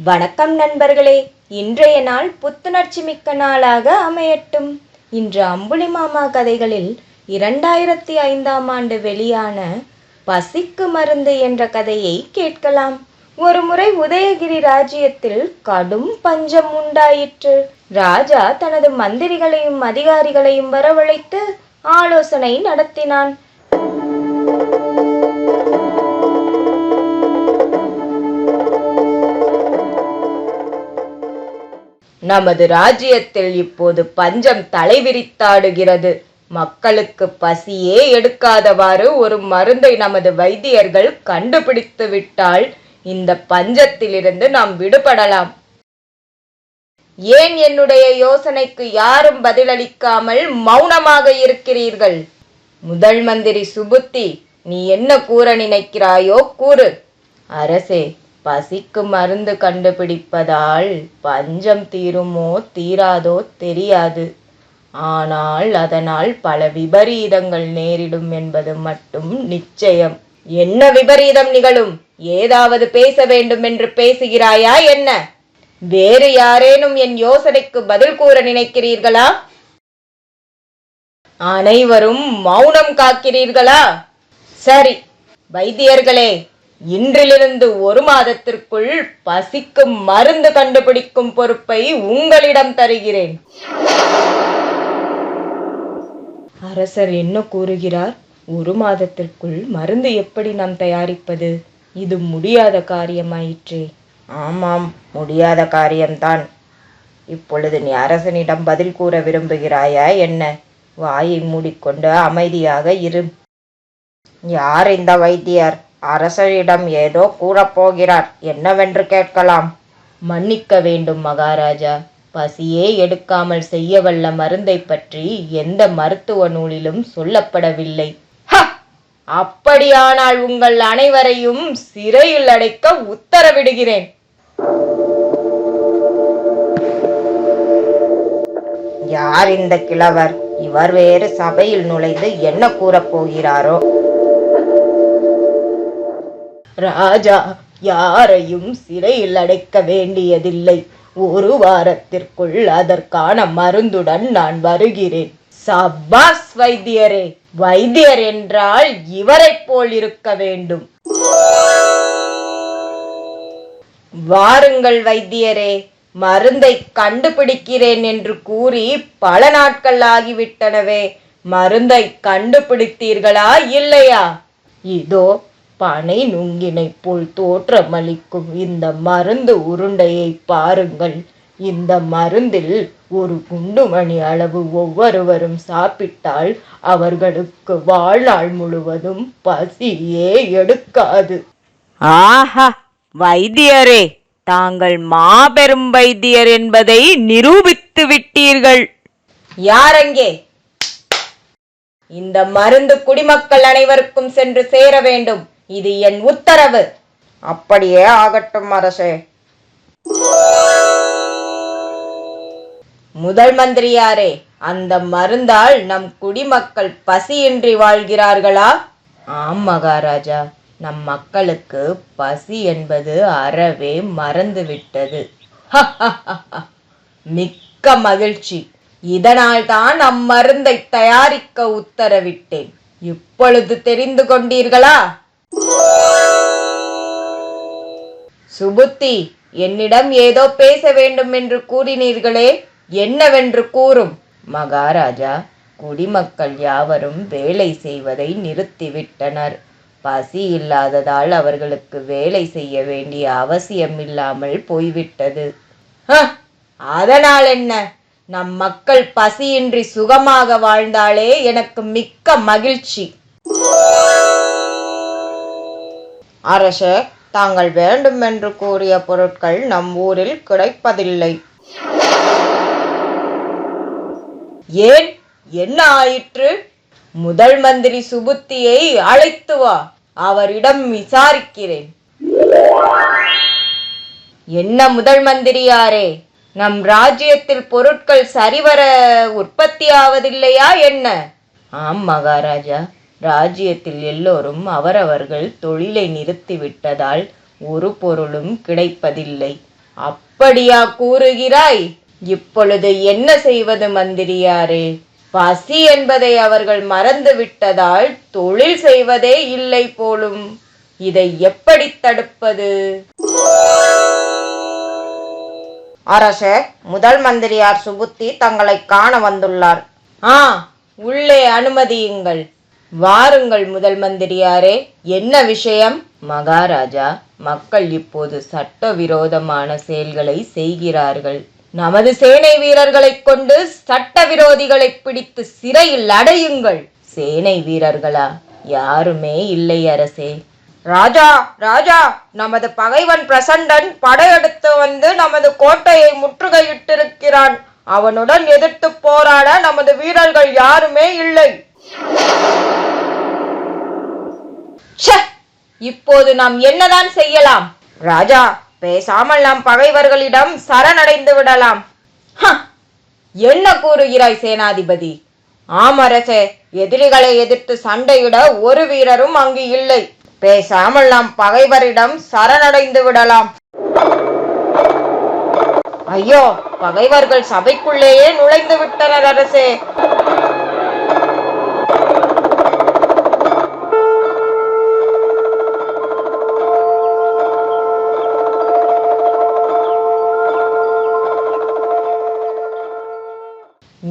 வணக்கம் நண்பர்களே. இன்றைய நாள் புத்துணர்ச்சி மிக்க நாளாக அமையட்டும். இன்று அம்புலி மாமா கதைகளில் 2005 வெளியான பசிக்கு மருந்து என்ற கதையை கேட்கலாம். ஒருமுறை உதயகிரி ராஜ்யத்தில் கடும் பஞ்சம் உண்டாயிற்று. ராஜா தனது மந்திரிகளையும் அதிகாரிகளையும் வரவழைத்து ஆலோசனை நடத்தினான். நமது ராஜ்யத்தில் இப்போது பஞ்சம் தலைவிரித்தாடுகிறது. மக்களுக்கு பசியே எடுக்காதவாறு ஒரு மருந்தை நமது வைத்தியர்கள் கண்டுபிடித்து விட்டால் இந்த பஞ்சத்திலிருந்து நாம் விடுபடலாம். ஏன் என்னுடைய யோசனைக்கு யாரும் பதிலளிக்காமல் மௌனமாக இருக்கிறீர்கள்? முதல் மந்திரி சுபுத்தி, நீ என்ன கூற நினைக்கிறாயோ கூறு. அரசே, பசிக்கு மருந்து கண்டுபிடிப்பதால் பஞ்சம் தீருமோ தீராதோ தெரியாது. ஆனால் அதனால் பல விபரீதங்கள் நேரிடும் என்பது மட்டும் நிச்சயம். என்ன விபரீதம் நிகழும்? ஏதாவது பேச வேண்டும் என்று பேசுகிறாயா என்ன? வேறு யாரேனும் என் யோசனைக்கு பதில் கூற நினைக்கிறீர்களா? அனைவரும் மௌனம் காக்கிறீர்களா? சரி வைத்தியர்களே, இன்றிலிருந்து 1 மாதத்திற்குள் பசிக்கு மருந்து கண்டுபிடிக்கும் பொறுப்பை உங்களிடம் தருகிறேன். அரசர் என்ன கூறுகிறார்? 1 மாதத்திற்குள் மருந்து எப்படி நாம் தயாரிப்பது? இது முடியாத காரியமாயிற்றே. ஆமாம், முடியாத காரியம்தான். இப்பொழுது நீ அரசனிடம் பதில் கூற விரும்புகிறாயா என்ன? வாயை மூடிக்கொண்டு அமைதியாக இரு. யார் இந்த வைத்தியர்? அரசரிடம் ஏதோ கூறப்போகிறார், என்னவென்று கேட்கலாம். மன்னிக்க வேண்டும் மகாராஜா, பசியே எடுக்காமல் செய்ய வல்ல மருந்தை பற்றி எந்த மருத்துவ நூலிலும் சொல்லப்படவில்லை. அப்படியானால் உங்கள் அனைவரையும் சிறையில் அடைக்க உத்தரவிடுகிறேன். யார் இந்த கிழவர்? இவர் வேறு சபையில் நுழைந்து என்ன கூறப் போகிறாரோ? ராஜா, யாரையும் சிறையில் அடைக்க வேண்டியதில்லை. 1 வாரத்திற்குள் அதற்கான மருந்துடன் நான் வருகிறேன். சபாஸ் வைத்தியரே! வைத்தியர் என்றால் இவரைப் போல் இருக்க வேண்டும். வாருங்கள் வைத்தியரே, மருந்தை கண்டுபிடிக்கிறேன் என்று கூறி பல நாட்கள் ஆகிவிட்டனவே. மருந்தை கண்டுபிடித்தீர்களா இல்லையா? இதோ பனை நுங்கினை போல் தோற்றமளிக்கும் இந்த மருந்து உருண்டையை பாருங்கள். இந்த மருந்தில் 1 குண்டுமணி அளவு ஒவ்வொருவரும் சாப்பிட்டால் அவர்களுக்கு வாழ்நாள் முழுவதும் பசியே எடுக்காது. ஆஹா, வைத்தியரே, தாங்கள் மாபெரும் வைத்தியர் என்பதை நிரூபித்து விட்டீர்கள். யாரெங்கே? இந்த மருந்து குடிமக்கள் அனைவருக்கும் சென்று சேர வேண்டும். இது என் உத்தரவு. அப்படியே ஆகட்டும் அரசே. முதல் மந்திரியாரே, அந்த மருந்தால் நம் குடிமக்கள் பசியின்றி வாழ்கிறார்களா? ஆம் மகாராஜா, நம் மக்களுக்கு பசி என்பது அறவே மறந்துவிட்டது. மிக்க மகிழ்ச்சி. இதனால் தான் அம்மருந்தை தயாரிக்க உத்தரவிட்டேன். இப்பொழுது தெரிந்து கொண்டீர்களா? சுபுத்தி, என்னிடம் ஏதோ பேச வேண்டும் என்று கூறினீர்களே, என்னவென்று கூறும். மகாராஜா, குடிமக்கள் யாவரும் வேலை செய்வதை நிறுத்திவிட்டனர். பசி இல்லாததால் அவர்களுக்கு வேலை செய்ய வேண்டிய அவசியம் இல்லாமல் போய்விட்டது. அதனால் என்ன? நம் மக்கள் பசியின்றி சுகமாக வாழ்ந்தாலே எனக்கு மிக்க மகிழ்ச்சி. அரசே, தாங்கள் வேண்டும் என்று கூறிய பொருட்கள் நம் ஊரில் கிடைப்பதில்லை. ஏன், என்ன ஆயிற்று? முதல் மந்திரி சுபுத்தியை அழைத்து வா, அவரிடம் விசாரிக்கிறேன். என்ன முதல் மந்திரியாரே, நம் ராஜ்யத்தில் பொருட்கள் சரிவர உற்பத்தி ஆவதில்லையா என்ன? ஆம் மகாராஜா, ராஜ்யத்தில் எல்லோரும் அவரவர்கள் தொழிலை நிறுத்திவிட்டதால் ஒரு பொருளும் கிடைப்பதில்லை. அப்படியா கூறுகிறாய்? இப்பொழுது என்ன செய்வது மந்திரியாரே? பசி என்பதை அவர்கள் மறந்து விட்டதால் தொழில் செய்வதே இல்லை போலும். இதை எப்படி தடுப்பது? அரசே, முதல் மந்திரியார் சுபுத்தி தங்களை காண வந்துள்ளார். உள்ளே அனுமதியுங்கள். வாருங்கள் முதல் மந்திரியாரே, என்ன விஷயம்? மகாராஜா, மக்கள் இப்போது சட்டவிரோதமான செயல்களை செய்கிறார்கள். நமது சேனை வீரர்களை கொண்டு சட்டவிரோதிகளை பிடித்து சிறையில் அடையுங்கள். சேனை வீரர்களா? யாருமே இல்லை அரசே. ராஜா, ராஜா, நமது பகைவன் பிரசண்டன் படையெடுத்து வந்து நமது கோட்டையை முற்றுகையிட்டிருக்கிறான். அவனுடன் எதிர்த்து போராட நமது வீரர்கள் யாருமே இல்லை. இப்போது நாம் என்னதான் செய்யலாம்? ராஜா, பேசாமல் நாம் பகைவர்களிடம் சரணடைந்து விடலாம். என்ன கூறுகிறாய் சேனாதிபதி? ஆமரசே, எதிரிகளை எதிர்த்து சண்டையிட ஒரு வீரரும் அங்கு இல்லை. பேசாமல் நாம் பகைவரிடம் சரணடைந்து விடலாம். ஐயோ, பகைவர்கள் சபைக்குள்ளேயே நுழைந்து விட்டனர் அரசே.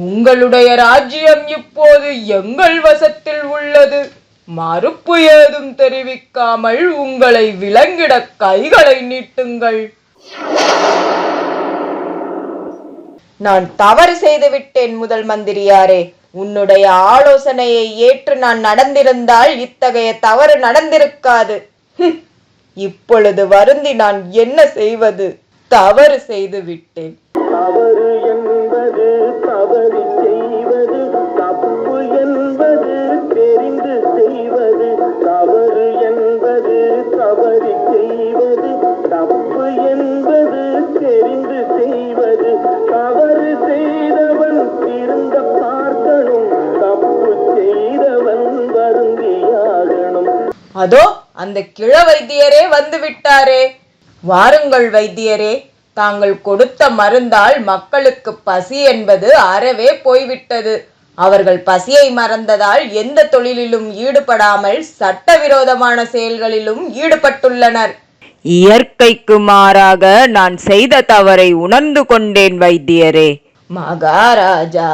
உங்களுடைய ராஜ்யம் இப்போது எங்கள் வசத்தில் உள்ளது. மறுப்பு ஏதும் தெரிவிக்காமல் உங்களை விலங்கிட கைகளை நீட்டுங்கள். நான் தவறு செய்து விட்டேன் முதல் மந்திரியாரே. உன்னுடைய ஆலோசனையை ஏற்று நான் நடந்திருந்தால் இத்தகைய தவறு நடந்திருக்காது. இப்பொழுது வருந்தி நான் என்ன செய்வது? தவறு செய்து விட்டேன். தவறு என்பது தவறி செய்வது, தப்பு என்பது தெரிந்து செய்வது. தவறு என்பது தவறி செய்வது, தப்பு என்பது தெரிந்து செய்வது. தவறு செய்தவன் திருந்த பார்க்கணும், தப்பு செய்தவன் வருந்தியாகணும். அதோ அந்த கிழ வைத்தியரே வந்து விட்டாரே. வாருங்கள் வைத்தியரே, தாங்கள் கொடுத்த மருந்தால் மக்களுக்கு பசி என்பது அறவே போய்விட்டது. அவர்கள் பசியை மறந்ததால் எந்த தொழிலிலும் ஈடுபடாமல் சட்டவிரோதமான செயல்களிலும் ஈடுபட்டுள்ளனர். இயற்கைக்கு மாறாக நான் செய்த தவறை உணர்ந்து கொண்டேன் வைத்தியரே. மகாராஜா,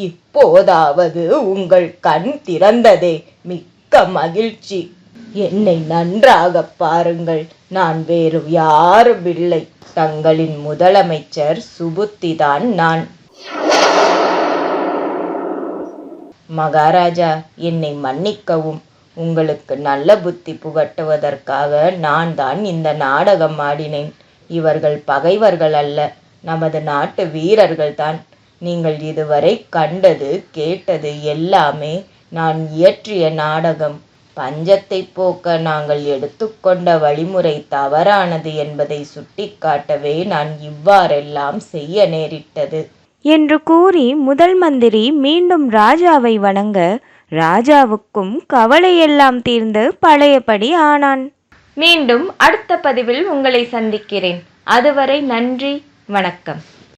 இப்போதாவது உங்கள் கண் திறந்ததே, மிக்க மகிழ்ச்சி. என்னை நன்றாக பாருங்கள், நான் வேறு யாரும் இல்லை. தங்களின் முதலமைச்சர் சுபுத்திதான் நான். மகாராஜா, என்னை மன்னிக்கவும். உங்களுக்கு நல்ல புத்தி புகட்டுவதற்காக நான் தான் இந்த நாடகம் ஆடினேன். இவர்கள் பகைவர்கள் அல்ல, நமது நாட்டு வீரர்கள்தான். நீங்கள் இதுவரை கண்டது கேட்டது எல்லாமே நான் இயற்றிய நாடகம். பஞ்சத்தை போக்க நாங்கள் எடுத்துக்கொண்ட வழிமுறை தவறானது என்பதை சுட்டிக்காட்டவே நான் இவ்வாறெல்லாம் செய்ய நேரிட்டது என்று கூறி முதல் மந்திரி மீண்டும் ராஜாவை வணங்க, ராஜாவுக்கும் கவலையெல்லாம் தீர்ந்து பழையபடி ஆனான். மீண்டும் அடுத்த பதிவில் உங்களை சந்திக்கிறேன். அதுவரை நன்றி, வணக்கம்.